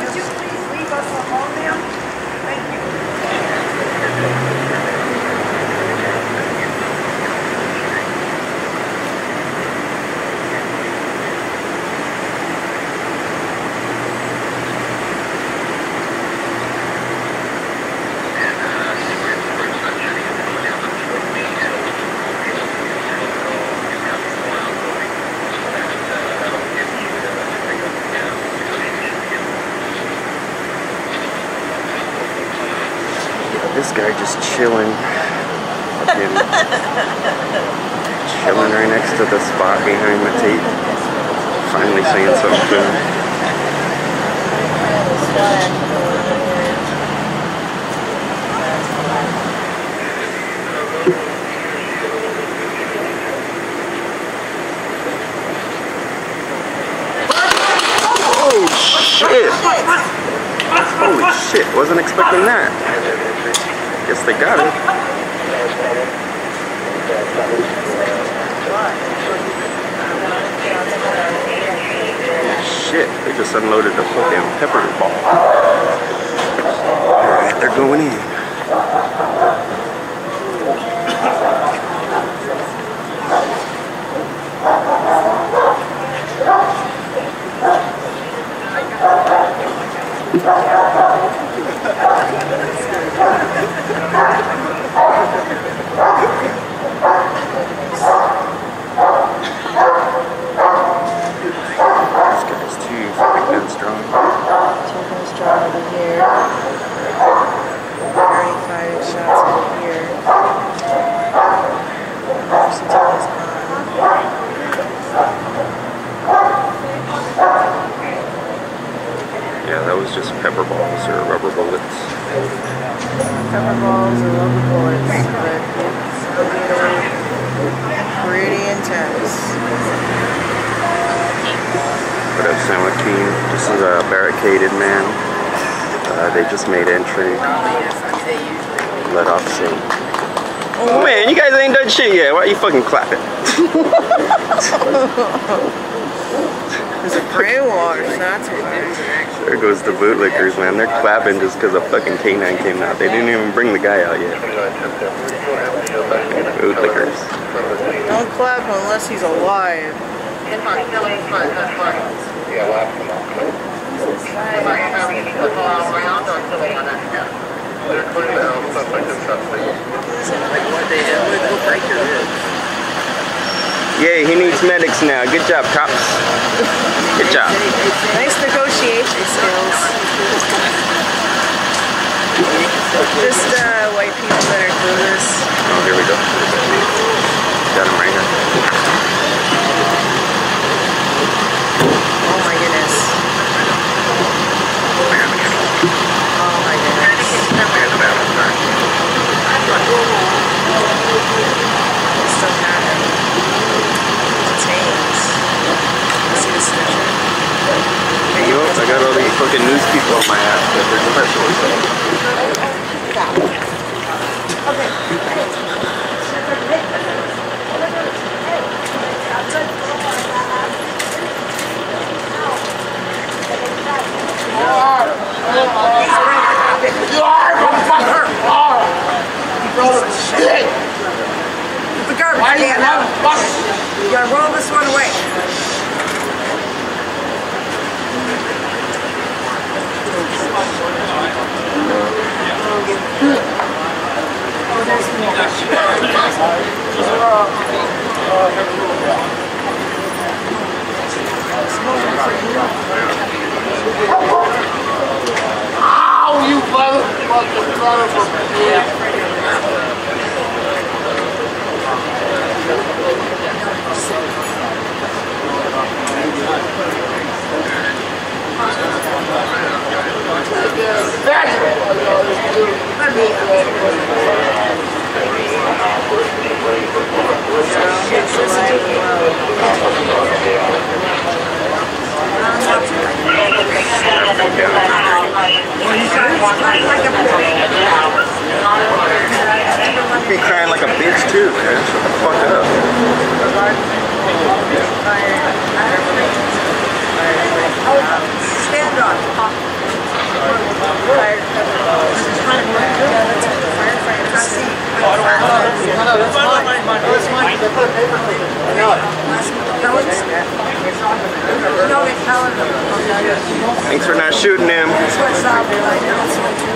Would you please leave us alone now? Thank you. This guy just chilling. Fucking chilling right next to the spot behind the tape. Finally saying something to him. Oh shit! Holy shit, wasn't expecting that. Guess they got it. Shit, they just unloaded the fucking pepper ball. Alright, they're going in. Yeah, that was just pepper balls or rubber bullets. Pepper balls or rubber bullets, but it's pretty intense. What up, San Joaquin? This is a Barricaded, man. They just made entry. Let off soon. Oh man, you guys ain't done shit yet. Why are you fucking clapping? There's a brainwash, that's why. There goes the bootlickers, man. They're clapping just because a fucking K9 came out. They didn't even bring the guy out yet. Bootlickers. Don't clap unless he's alive. Yeah, he needs medics now. Good job, cops. Good job. Nice negotiation skills. Just white people that are clueless. Oh, here we go. Got him right here. Oh my goodness. Oh my goodness. Still have him. You know, I got all these fucking news people on my ass, but they're professionals. You are, motherfucker! Shit! The garbage can out. You gotta roll this one away. Ow, you motherfucking son of a bitch! So, Be crying like a bitch too, man. Shut the fuck up. Standoff. Thanks for not shooting him.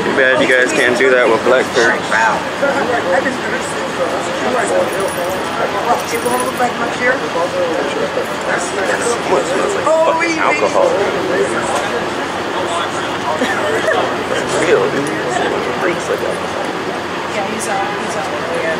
Too bad you guys can't do that with black perch. Oh, fucking alcohol. It's real, dude. It freaks like that. Yeah, he's out. Yeah.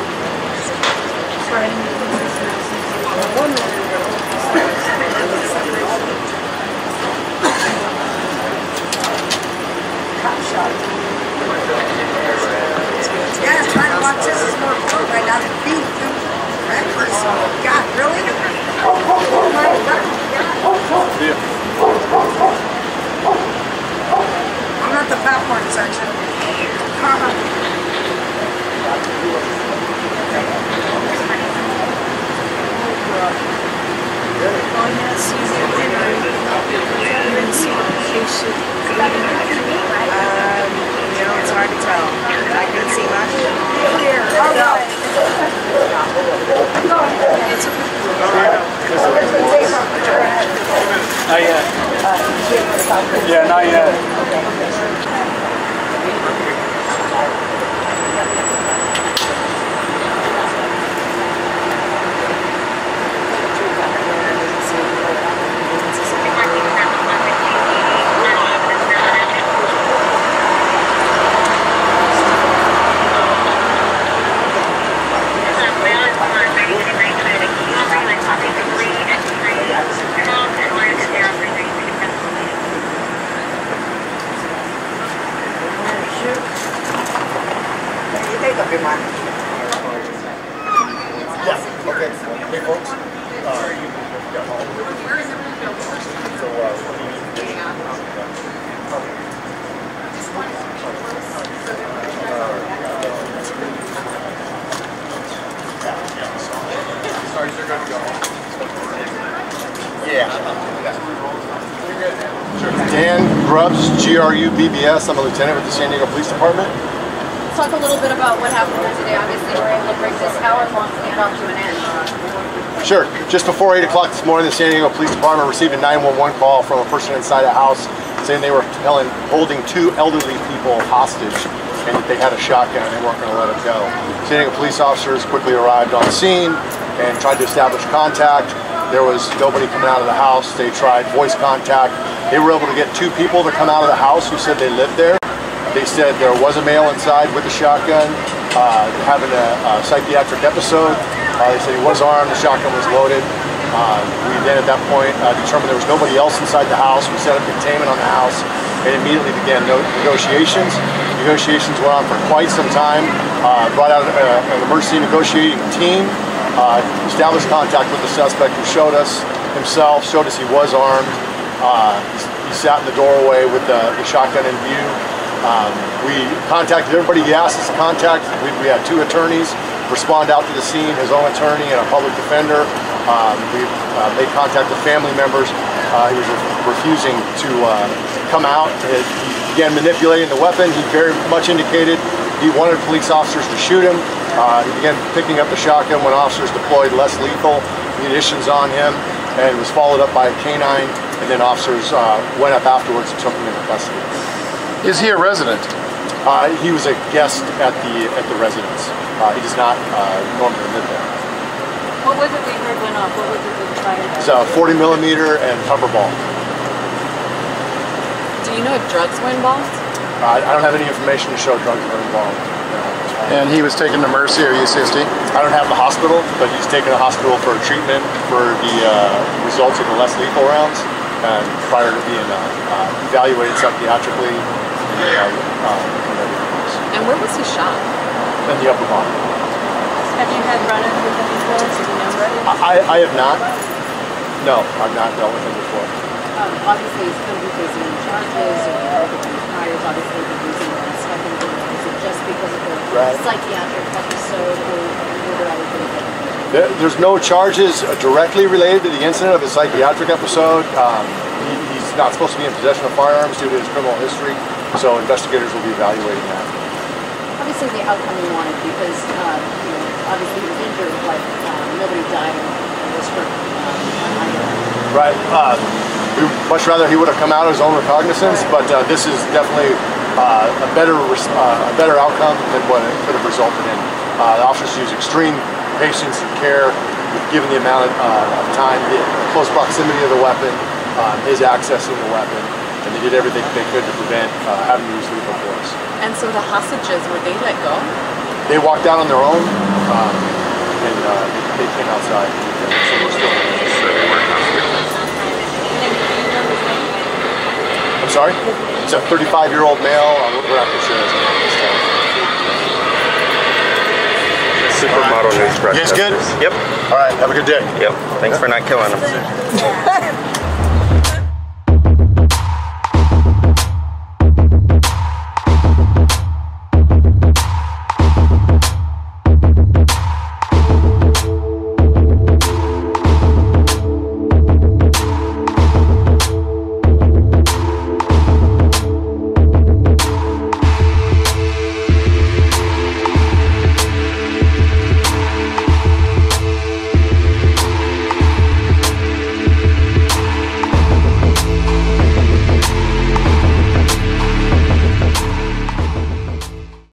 Yeah, trying to watch this is more fun right now than beef, dude. God, really? Oh my God. I'm not the popcorn section. Oh, yes, he's you know, it's hard to tell. I couldn't see much. Not yet. Yeah, not yet. Dan Grubbs, GRUBBS. I'm a lieutenant with the San Diego Police Department. Let's talk a little bit about what happened here today. Obviously, we're able to break this hour-long standoff to an end. Sure. Just before 8 o'clock this morning, the San Diego Police Department received a 911 call from a person inside a house saying they were holding 2 elderly people hostage and that they had a shotgun and they weren't going to let them go. San Diego police officers quickly arrived on scene and tried to establish contact. There was nobody coming out of the house. They tried voice contact. They were able to get 2 people to come out of the house who said they lived there. They said there was a male inside with a shotgun having a psychiatric episode. They said he was armed, the shotgun was loaded. We then at that point determined there was nobody else inside the house. We set up containment on the house and immediately began negotiations. Negotiations went on for quite some time. Brought out an emergency negotiating team. Established contact with the suspect who showed us himself, showed us he was armed. He sat in the doorway with the shotgun in view. We contacted everybody he asked us to contact. We had 2 attorneys respond out to the scene, his own attorney and a public defender. We made contact with family members. He was refusing to come out. He began manipulating the weapon. He very much indicated he wanted police officers to shoot him. He began picking up the shotgun when officers deployed less lethal munitions on him, and was followed up by a canine, and then officers went up afterwards and took him into custody. Is he a resident? He was a guest at the residence. He does not normally live there. What was it we heard went off? What was it we fired? It's a 40 millimeter and rubber ball. Do you know if drugs were involved? I don't have any information to show drugs were involved. And he was taken to Mercy or UCSD? I don't have the hospital, but he's taken to the hospital for treatment for the results of the less lethal rounds, and prior to being evaluated psychiatrically. And where was he shot? In the upper body. Have you had run-ins with him before? Do you know? I have not. No, I've not dealt with him before. obviously he's going to be facing charges or priors, obviously he's using stuff in the Is it just because of the psychiatric episode or were there other things that There's no charges directly related to the incident of his psychiatric episode. He's not supposed to be in possession of firearms due to his criminal history, so investigators will be evaluating that. Obviously the outcome you wanted because obviously he was injured, but nobody died or was hurt on either end. Right. We would much rather he would have come out of his own recognizance, but this is definitely a better outcome than what it could have resulted in. The officers use extreme patience and care, given the amount of time, the close proximity of the weapon, his accessing the weapon, and they did everything they could to prevent having to use lethal force. And so the hostages, were they let go? They walked out on their own, and they came outside. So we're still I'm sorry? It's a 35-year-old male. We're not sure his name this time. Supermodel news broadcast. You guys good? Yep. All right, have a good day. Yep. Thanks for not killing him.